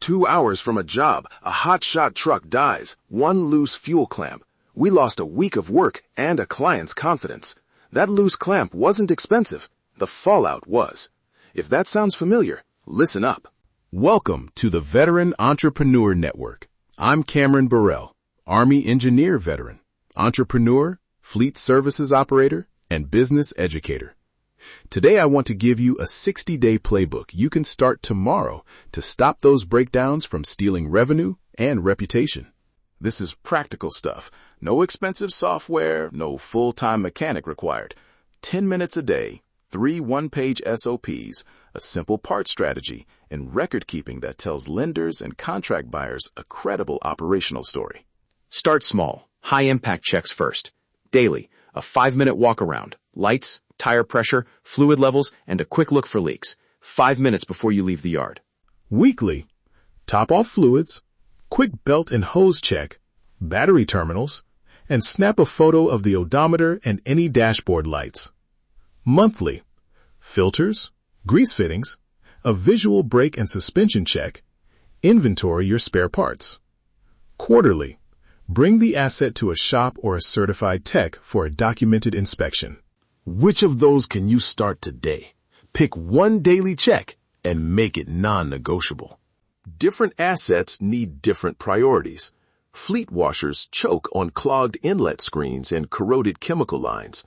2 hours from a job, a hotshot truck dies, one loose fuel clamp. We lost a week of work and a client's confidence. That loose clamp wasn't expensive. The fallout was. If that sounds familiar, listen up. Welcome to the Veteran Entrepreneur Network. I'm Cameron Burrell, Army engineer veteran, entrepreneur, fleet services operator, and business educator. Today I want to give you a 60-day playbook you can start tomorrow to stop those breakdowns from stealing revenue and reputation. This is practical stuff. No expensive software, no full-time mechanic required. 10 minutes a day, 3 one-page SOPs, a simple part strategy, and record-keeping that tells lenders and contract buyers a credible operational story. Start small, high-impact checks first. Daily, a 5-minute walk-around, lights, tire pressure, fluid levels, and a quick look for leaks. 5 minutes before you leave the yard. Weekly, top off fluids, quick belt and hose check, battery terminals, and snap a photo of the odometer and any dashboard lights. Monthly, filters, grease fittings, a visual brake and suspension check, inventory your spare parts. Quarterly, bring the asset to a shop or a certified tech for a documented inspection. Which of those can you start today? Pick one daily check and make it non-negotiable. Different assets need different priorities. Fleet washers choke on clogged inlet screens and corroded chemical lines.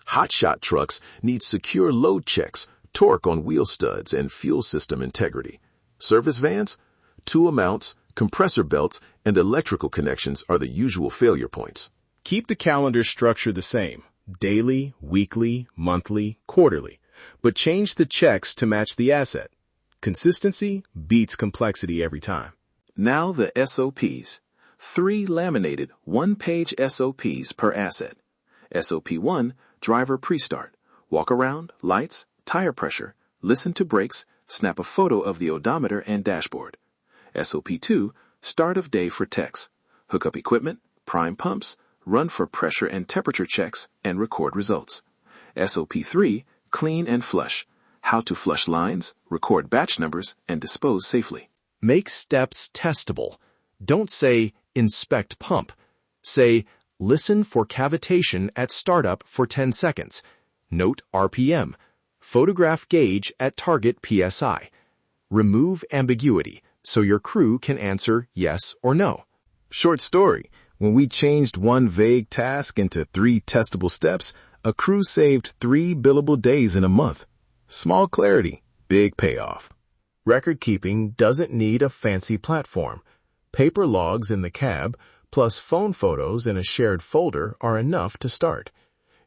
Hotshot trucks need secure load checks, torque on wheel studs, and fuel system integrity. Service vans? Tool mounts, compressor belts, and electrical connections are the usual failure points. Keep the calendar structure the same. Daily, weekly, monthly, quarterly, but change the checks to match the asset. Consistency beats complexity every time. Now the SOPs. 3 laminated, one-page SOPs per asset. SOP 1, driver pre-start. Walk around, lights, tire pressure, listen to brakes, snap a photo of the odometer and dashboard. SOP 2, start of day for techs. Hook up equipment, prime pumps, run for pressure and temperature checks, and record results. SOP 3, clean and flush. How to flush lines, record batch numbers, and dispose safely. Make steps testable. Don't say, inspect pump. Say, listen for cavitation at startup for 10 seconds. Note RPM. Photograph gauge at target PSI. Remove ambiguity so your crew can answer yes or no. Short story. When we changed one vague task into 3 testable steps, a crew saved 3 billable days in a month. Small clarity, big payoff. Record keeping doesn't need a fancy platform. Paper logs in the cab, plus phone photos in a shared folder are enough to start.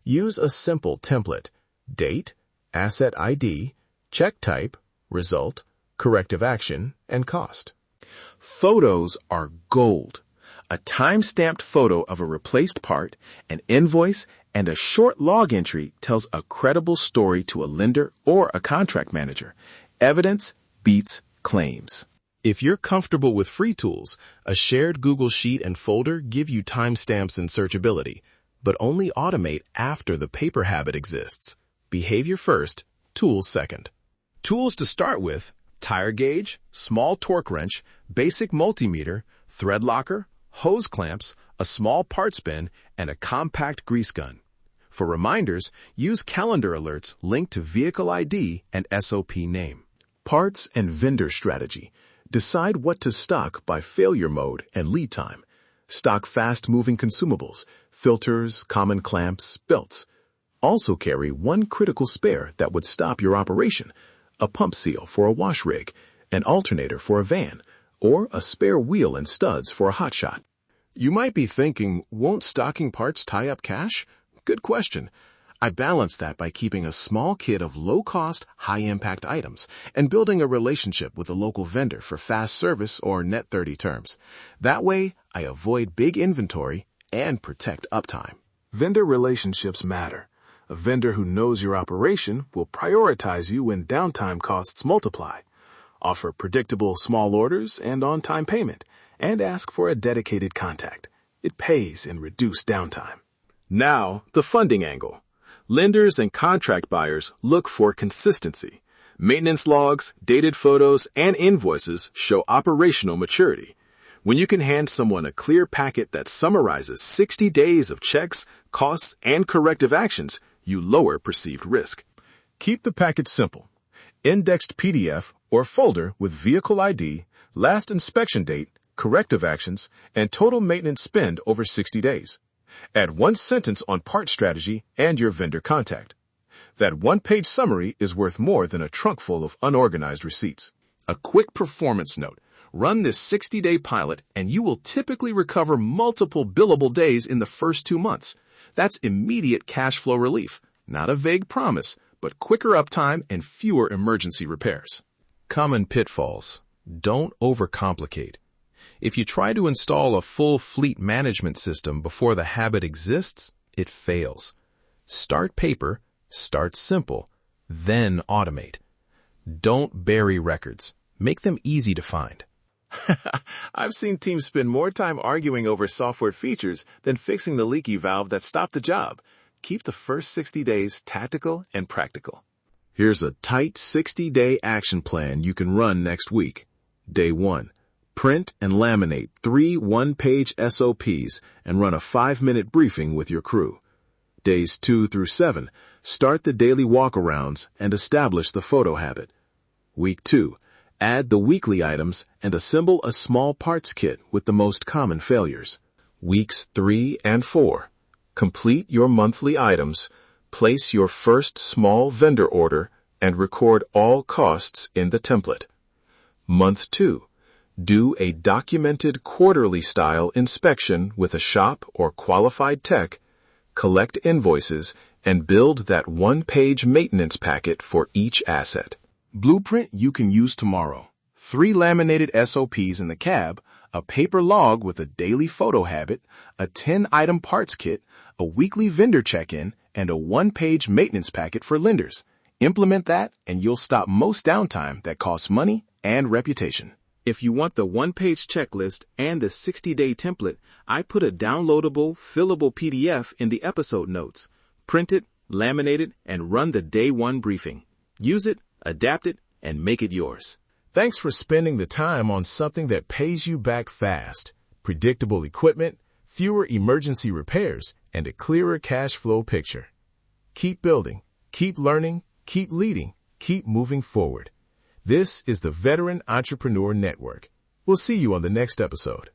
Use a simple template: date, asset ID, check type, result, corrective action, and cost. Photos are gold. A time-stamped photo of a replaced part, an invoice, and a short log entry tells a credible story to a lender or a contract manager. Evidence beats claims. If you're comfortable with free tools, a shared Google Sheet and folder give you timestamps and searchability, but only automate after the paper habit exists. Behavior first, tools second. Tools to start with: tire gauge, small torque wrench, basic multimeter, thread locker, hose clamps, a small parts bin, and a compact grease gun. For reminders, use calendar alerts linked to vehicle ID and SOP name. Parts and vendor strategy. Decide what to stock by failure mode and lead time. Stock fast-moving consumables, filters, common clamps, belts. Also carry one critical spare that would stop your operation: a pump seal for a wash rig, an alternator for a van, or a spare wheel and studs for a hotshot. You might be thinking, won't stocking parts tie up cash? Good question. I balance that by keeping a small kit of low-cost, high-impact items and building a relationship with a local vendor for fast service or net 30 terms. That way, I avoid big inventory and protect uptime. Vendor relationships matter. A vendor who knows your operation will prioritize you when downtime costs multiply. Offer predictable small orders and on-time payment, and ask for a dedicated contact. It pays in reduced downtime. Now, the funding angle. Lenders and contract buyers look for consistency. Maintenance logs, dated photos, and invoices show operational maturity. When you can hand someone a clear packet that summarizes 60 days of checks, costs, and corrective actions, you lower perceived risk. Keep the package simple. Indexed PDF or folder with vehicle ID, last inspection date, corrective actions, and total maintenance spend over 60 days. Add one sentence on part strategy and your vendor contact. That one-page summary is worth more than a trunk full of unorganized receipts. A quick performance note. Run this 60-day pilot and you will typically recover multiple billable days in the first 2 months. That's immediate cash flow relief. Not a vague promise, but quicker uptime and fewer emergency repairs. Common pitfalls. Don't overcomplicate. If you try to install a full fleet management system before the habit exists, it fails. Start paper, start simple, then automate. Don't bury records. Make them easy to find. I've seen teams spend more time arguing over software features than fixing the leaky valve that stopped the job. Keep the first 60 days tactical and practical. Here's a tight 60-day action plan you can run next week. Day 1. Print and laminate 3 one-page SOPs and run a 5-minute briefing with your crew. Days 2 through 7. Start the daily walkarounds and establish the photo habit. Week 2. Add the weekly items and assemble a small parts kit with the most common failures. Weeks 3 and 4. Complete your monthly items, place your first small vendor order, and record all costs in the template. Month 2. Do a documented quarterly-style inspection with a shop or qualified tech, collect invoices, and build that one-page maintenance packet for each asset. Blueprint you can use tomorrow. 3 laminated SOPs in the cab, a paper log with a daily photo habit, a 10-item parts kit, a weekly vendor check-in, and a 1-page maintenance packet for lenders. Implement that and you'll stop most downtime that costs money and reputation. If you want the one-page checklist and the 60-day template, I put a downloadable, fillable PDF in the episode notes. Print it, laminate it, and run the day 1 briefing. Use it, adapt it, and make it yours. Thanks for spending the time on something that pays you back fast. Predictable equipment, fewer emergency repairs, and a clearer cash flow picture. Keep building, keep learning, keep leading, keep moving forward. This is the Veteran Entrepreneur Network. We'll see you on the next episode.